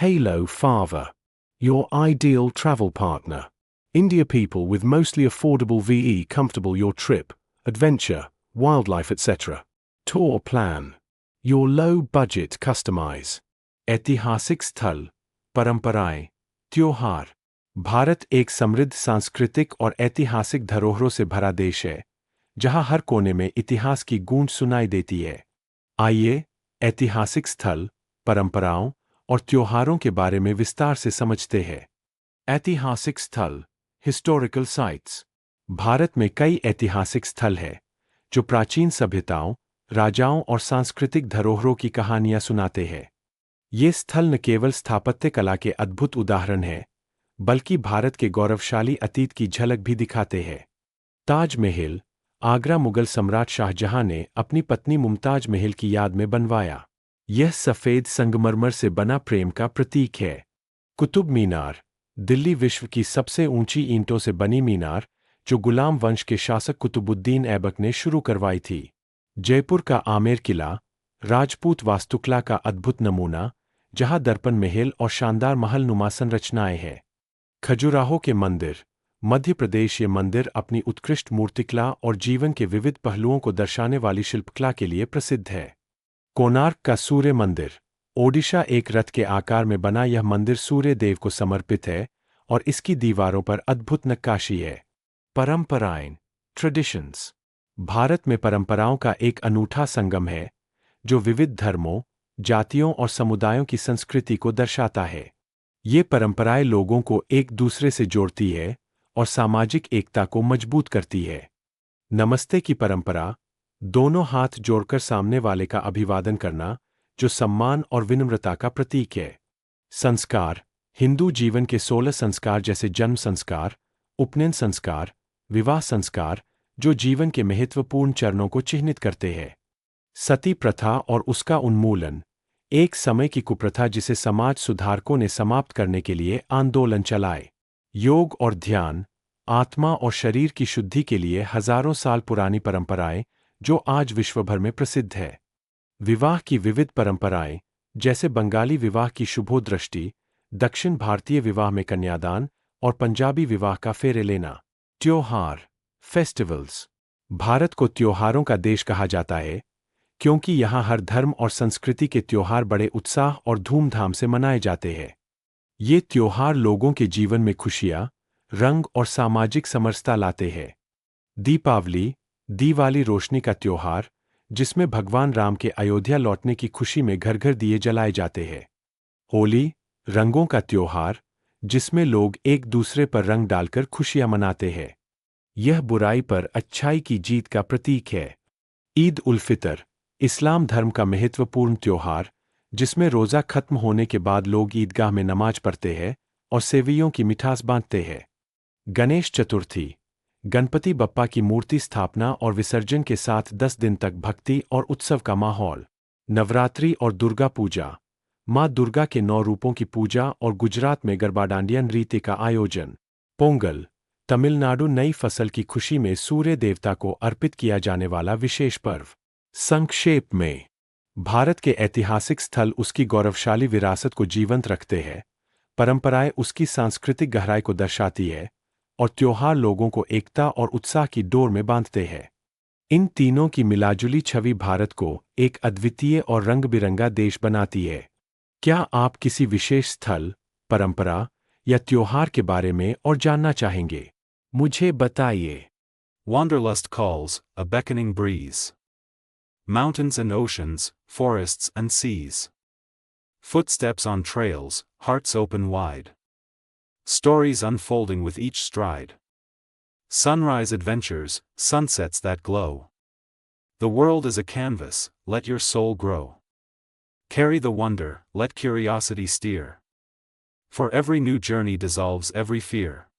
Halo Fava. Your ideal travel partner. India people with mostly affordable VE comfortable your trip, adventure, wildlife etc. Tour plan. Your low budget customize. ऐतिहासिक स्थल, परंपराएं, त्योहार। भारत एक समृद्ध सांस्कृतिक और ऐतिहासिक धरोहरों से भरा देश है, जहां हर कोने में इतिहास की गूंज सुनाई देती है। आइए, ऐतिहासिक स्थल, परंपराओं और त्योहारों के बारे में विस्तार से समझते हैं। ऐतिहासिक स्थल, हिस्टोरिकल साइट्स। भारत में कई ऐतिहासिक स्थल हैं, जो प्राचीन सभ्यताओं, राजाओं और सांस्कृतिक धरोहरों की कहानियां सुनाते हैं। ये स्थल न केवल स्थापत्य कला के अद्भुत उदाहरण हैं, बल्कि भारत के गौरवशाली अतीत की झलक भी दिखाते हैं। ताजमहल, आगरा मुगल सम्राट शाहजहां ने अपनी पत्नी मुमताज महल की याद में बनवाया। यह सफेद संगमरमर से बना प्रेम का प्रतीक है। कुतुब मीनार, दिल्ली विश्व की सबसे ऊंची ईंटों से बनी मीनार, जो गुलाम वंश के शासक कुतुबुद्दीन ऐबक ने शुरू करवाई थी। जयपुर का आमेर किला, राजपूत वास्तुकला का अद्भुत नमूना, जहां दर्पण महल और शानदार महलनुमा संरचनाएं हैं। खजुराहो के मंदिर, मध्य प्रदेश। ये मंदिर अपनी उत्कृष्ट मूर्तिकला और जीवन के विविध पहलुओं को दर्शाने वाली शिल्पकला के लिए प्रसिद्ध है। कोणार्क का सूर्य मंदिर, ओडिशा। एक रथ के आकार में बना यह मंदिर सूर्य देव को समर्पित है और इसकी दीवारों पर अद्भुत नक्काशी है। परंपराएं, ट्रेडिशंस। भारत में परंपराओं का एक अनूठा संगम है, जो विविध धर्मों, जातियों और समुदायों की संस्कृति को दर्शाता है। ये परंपराएं लोगों को एक दूसरे से जोड़ती है और सामाजिक एकता को मजबूत करती है। नमस्ते की परंपरा, दोनों हाथ जोड़कर सामने वाले का अभिवादन करना, जो सम्मान और विनम्रता का प्रतीक है। संस्कार, हिंदू जीवन के 16 संस्कार जैसे जन्म संस्कार, उपनयन संस्कार, विवाह संस्कार, जो जीवन के महत्वपूर्ण चरणों को चिह्नित करते हैं। सती प्रथा और उसका उन्मूलन, एक समय की कुप्रथा जिसे समाज सुधारकों ने समाप्त करने के लिए आंदोलन चलाए। योग और ध्यान, आत्मा और शरीर की शुद्धि के लिए हजारों साल पुरानी परंपराएं, जो आज विश्व भर में प्रसिद्ध है। विवाह की विविध परंपराएं, जैसे बंगाली विवाह की शुभोदृष्टि, दक्षिण भारतीय विवाह में कन्यादान और पंजाबी विवाह का फेरे लेना। त्योहार, फेस्टिवल्स। भारत को त्योहारों का देश कहा जाता है, क्योंकि यहाँ हर धर्म और संस्कृति के त्योहार बड़े उत्साह और धूमधाम से मनाए जाते हैं। ये त्योहार लोगों के जीवन में खुशियाँ, रंग और सामाजिक समरसता लाते हैं। दीपावली, दिवाली रोशनी का त्योहार, जिसमें भगवान राम के अयोध्या लौटने की खुशी में घर घर दिए जलाए जाते हैं। होली, रंगों का त्योहार, जिसमें लोग एक दूसरे पर रंग डालकर खुशियां मनाते हैं। यह बुराई पर अच्छाई की जीत का प्रतीक है। ईद उल फितर, इस्लाम धर्म का महत्वपूर्ण त्योहार, जिसमें रोज़ा खत्म होने के बाद लोग ईदगाह में नमाज पढ़ते हैं और सेवइयों की मिठास बांटते हैं। गणेश चतुर्थी, गणपति बप्पा की मूर्ति स्थापना और विसर्जन के साथ 10 दिन तक भक्ति और उत्सव का माहौल। नवरात्रि और दुर्गा पूजा, माँ दुर्गा के 9 रूपों की पूजा और गुजरात में गरबा डांडिया नृत्य का आयोजन। पोंगल, तमिलनाडु नई फसल की खुशी में सूर्य देवता को अर्पित किया जाने वाला विशेष पर्व। संक्षेप में, भारत के ऐतिहासिक स्थल उसकी गौरवशाली विरासत को जीवंत रखते हैं, परंपराएं उसकी सांस्कृतिक गहराई को दर्शाती है, और त्योहार लोगों को एकता और उत्साह की डोर में बांधते हैं। इन तीनों की मिलाजुली छवि भारत को एक अद्वितीय और रंग-बिरंगा देश बनाती है। क्या आप किसी विशेष स्थल, परंपरा या त्योहार के बारे में और जानना चाहेंगे? मुझे बताइए। Wanderlust calls, a beckoning breeze. Mountains and oceans, forests and seas. Footsteps on trails, hearts open wide. Stories unfolding with each stride. Sunrise adventures, sunsets that glow. The world is a canvas, let your soul grow. Carry the wonder, let curiosity steer. For every new journey dissolves every fear.